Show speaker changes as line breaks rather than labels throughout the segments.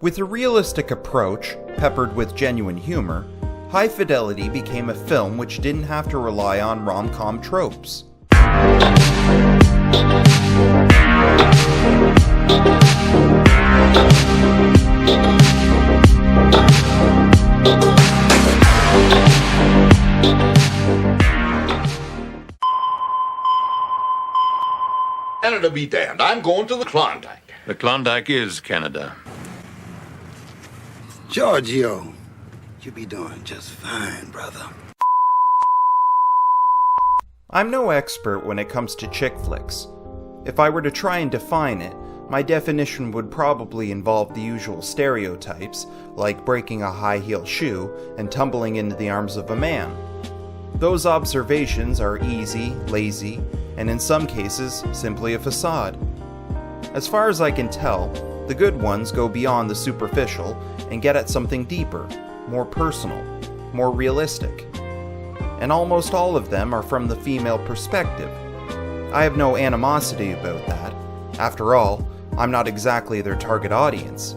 With a realistic approach, peppered with genuine humor, High Fidelity became a film which didn't have to rely on rom-com tropes.
Canada be damned. I'm going to the Klondike.
The Klondike is Canada.
Giorgio, you be doing just fine, brother.
I'm no expert when it comes to chick flicks. If I were to try and define it, my definition would probably involve the usual stereotypes, like breaking a high-heel shoe and tumbling into the arms of a man. Those observations are easy, lazy, and in some cases, simply a facade. As far as I can tell, the good ones go beyond the superficial and get at something deeper, more personal, more realistic. And almost all of them are from the female perspective. I have no animosity about that. After all, I'm not exactly their target audience.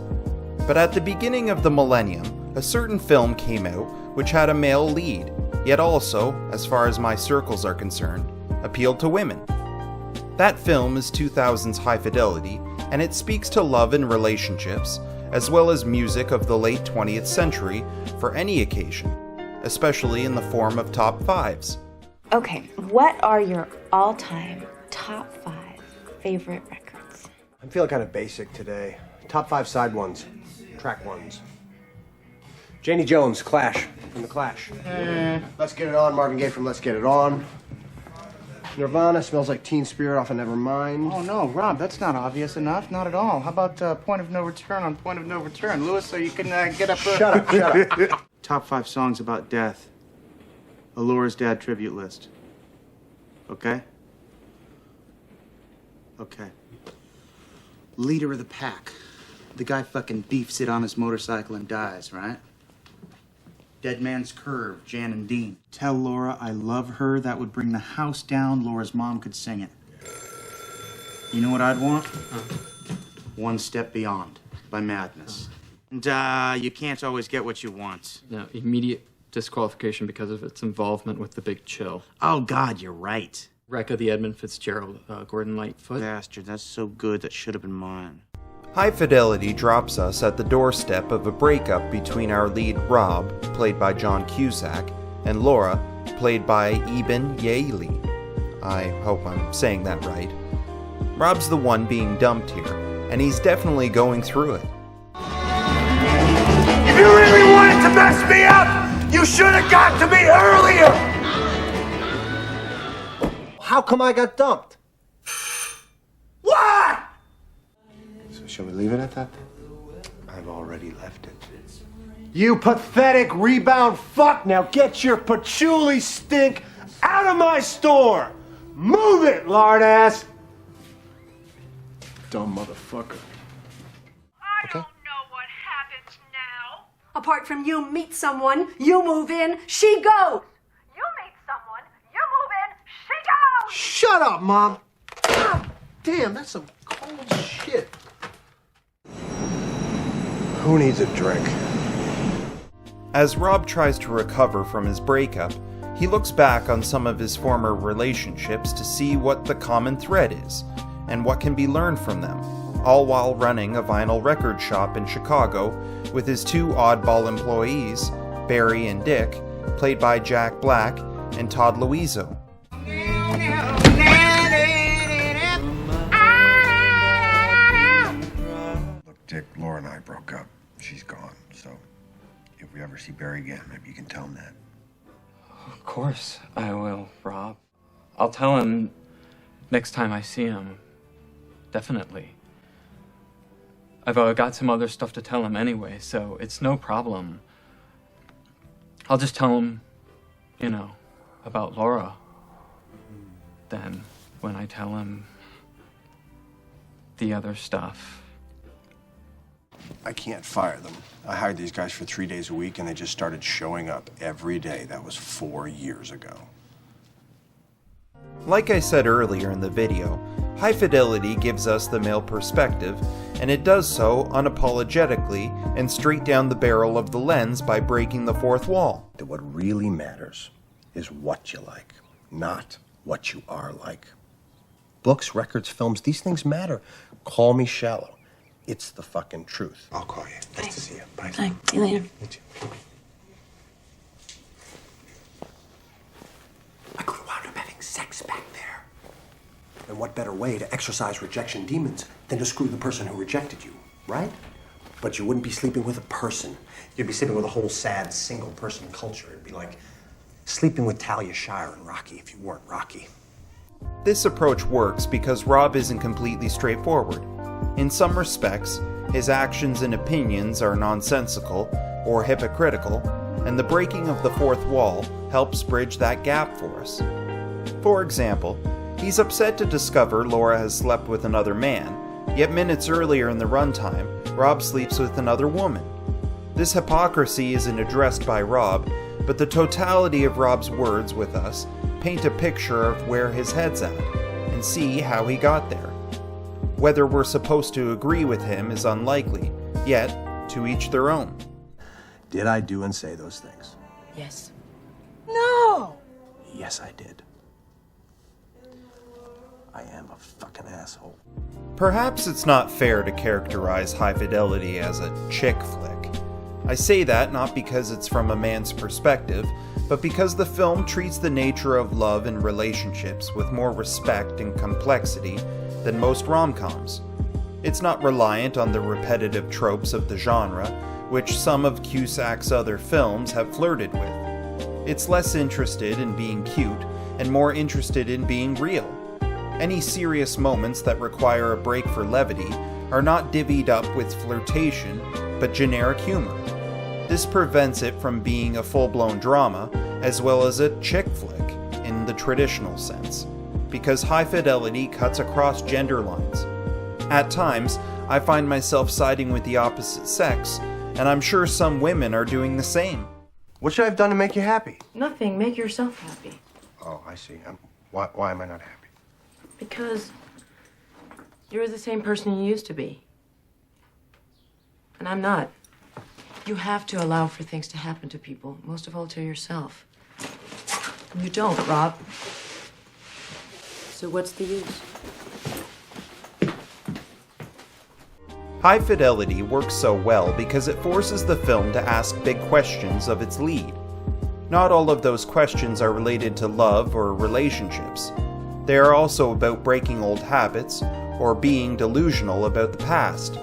But at the beginning of the millennium, a certain film came out which had a male lead, yet also, as far as my circles are concerned, appealed to women. That film is 2000's High Fidelity, and it speaks to love and relationships, as well as music of the late 20th century for any occasion, especially in the form of top fives.
Okay, what are your all-time top 5 favorite records?
I'm feeling kind of basic today. Top 5 side ones, track ones. Janie Jones, Clash, from The Clash. Let's Get It On, Marvin Gaye from Let's Get It On. Nirvana, Smells Like Teen Spirit off of Nevermind.
Oh no, Rob, that's not obvious enough. Not at all. How about Point of No Return on Point of No Return? Louis, so you can get up...
Shut up.
Top 5 songs about death. Allure's Dad tribute list. Okay? Okay. Leader of the Pack. The guy fucking beefs it on his motorcycle and dies, right? Dead Man's Curve, Jan and Dean. Tell Laura I love her. That would bring the house down. Laura's mom could sing it. You know what I'd want? One Step Beyond by Madness. And you can't always get what you want.
No, immediate disqualification because of its involvement with the Big Chill.
Oh, God, you're right.
Wreck of the Edmund Fitzgerald, Gordon Lightfoot.
Bastard, that's so good. That should have been mine.
High Fidelity drops us at the doorstep of a breakup between our lead Rob, played by John Cusack, and Laura, played by Eben Yaeli. I hope I'm saying that right. Rob's the one being dumped here, and he's definitely going through it.
If you really wanted to mess me up, you should have got to me earlier!
How come I got dumped?
What?
So shall we leave it at that? I've already left it. You pathetic rebound fuck! Now get your patchouli stink out of my store! Move it, lard ass! Dumb motherfucker.
I don't know what happens now. Apart from you meet someone, you move in, she goes. You meet someone, you move in, she goes.
Shut up, Mom! God damn, that's some cold shit. Who needs a drink?
As Rob tries to recover from his breakup, he looks back on some of his former relationships to see what the common thread is, and what can be learned from them, all while running a vinyl record shop in Chicago with his 2 oddball employees, Barry and Dick, played by Jack Black and Todd Luizzo.
Look, Dick, Laura and I broke up. She's gone, so if we ever see Barry again, maybe you can tell him that.
Of course I will, Rob. I'll tell him next time I see him. Definitely. I've got some other stuff to tell him anyway, so it's no problem. I'll just tell him, about Laura. Then, when I tell him the other stuff.
I can't fire them. I hired these guys for 3 days a week, and they just started showing up every day. That was 4 years ago.
Like I said earlier in the video, High Fidelity gives us the male perspective and it does so unapologetically and straight down the barrel of the lens by breaking the fourth wall.
That what really matters is what you like, not what you are like. Books, records, films, these things matter. Call me shallow. It's the fucking truth. I'll call you. Nice to see you. Bye.
Bye. See you later.
You too. I could have wound up having sex back there. And what better way to exorcise rejection demons than to screw the person who rejected you, right? But you wouldn't be sleeping with a person. You'd be sleeping with a whole sad single-person culture. It'd be like sleeping with Talia Shire and Rocky if you weren't Rocky.
This approach works because Rob isn't completely straightforward. In some respects, his actions and opinions are nonsensical or hypocritical, and the breaking of the fourth wall helps bridge that gap for us. For example, he's upset to discover Laura has slept with another man, yet minutes earlier in the runtime, Rob sleeps with another woman. This hypocrisy isn't addressed by Rob, but the totality of Rob's words with us paint a picture of where his head's at, and see how he got there. Whether we're supposed to agree with him is unlikely, yet to each their own.
Did I do and say those things?
Yes.
No!
Yes, I did. I am a fucking asshole.
Perhaps it's not fair to characterize High Fidelity as a chick flick. I say that not because it's from a man's perspective, but because the film treats the nature of love and relationships with more respect and complexity than most rom-coms. It's not reliant on the repetitive tropes of the genre, which some of Cusack's other films have flirted with. It's less interested in being cute and more interested in being real. Any serious moments that require a break for levity are not divvied up with flirtation, but generic humor. This prevents it from being a full-blown drama, as well as a chick flick in the traditional sense, because High Fidelity cuts across gender lines. At times, I find myself siding with the opposite sex, and I'm sure some women are doing the same.
What should I have done to make you happy?
Nothing. Make yourself happy.
Oh, I see. Why am I not happy?
Because you're the same person you used to be. And I'm not. You have to allow for things to happen to people, most of all to yourself. And you don't, Rob. So what's the use?
High Fidelity works so well because it forces the film to ask big questions of its lead. Not all of those questions are related to love or relationships. They are also about breaking old habits or being delusional about the past.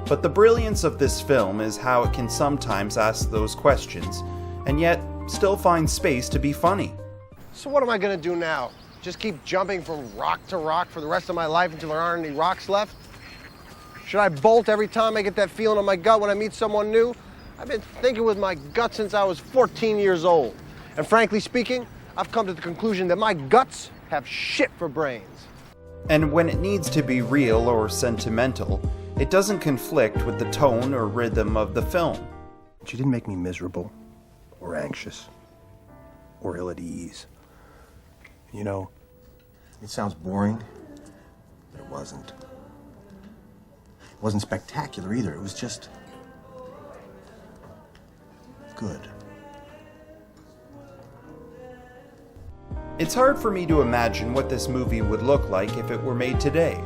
But the brilliance of this film is how it can sometimes ask those questions, and yet still find space to be funny.
So what am I gonna do now? Just keep jumping from rock to rock for the rest of my life until there aren't any rocks left? Should I bolt every time I get that feeling in my gut when I meet someone new? I've been thinking with my gut since I was 14 years old. And frankly speaking, I've come to the conclusion that my guts have shit for brains.
And when it needs to be real or sentimental, it doesn't conflict with the tone or rhythm of the film.
She didn't make me miserable, or anxious, or ill at ease. You know, it sounds boring, but it wasn't. It wasn't spectacular either. It was just good.
It's hard for me to imagine what this movie would look like if it were made today.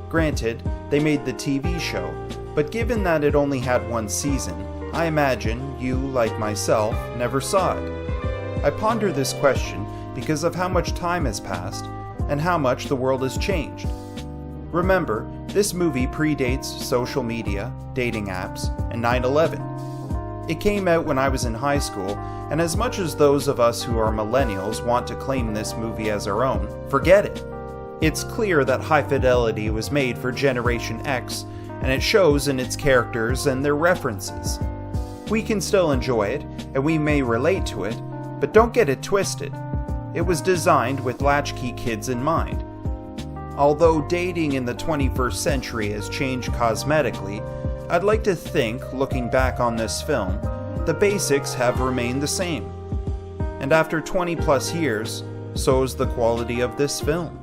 Granted, they made the TV show, but given that it only had one season, I imagine you, like myself, never saw it. I ponder this question because of how much time has passed and how much the world has changed. Remember, this movie predates social media, dating apps, and 9/11. It came out when I was in high school, and as much as those of us who are millennials want to claim this movie as our own, forget it. It's clear that High Fidelity was made for Generation X, and it shows in its characters and their references. We can still enjoy it, and we may relate to it, but don't get it twisted. It was designed with latchkey kids in mind. Although dating in the 21st century has changed cosmetically, I'd like to think, looking back on this film, the basics have remained the same. And after 20 plus years, so is the quality of this film.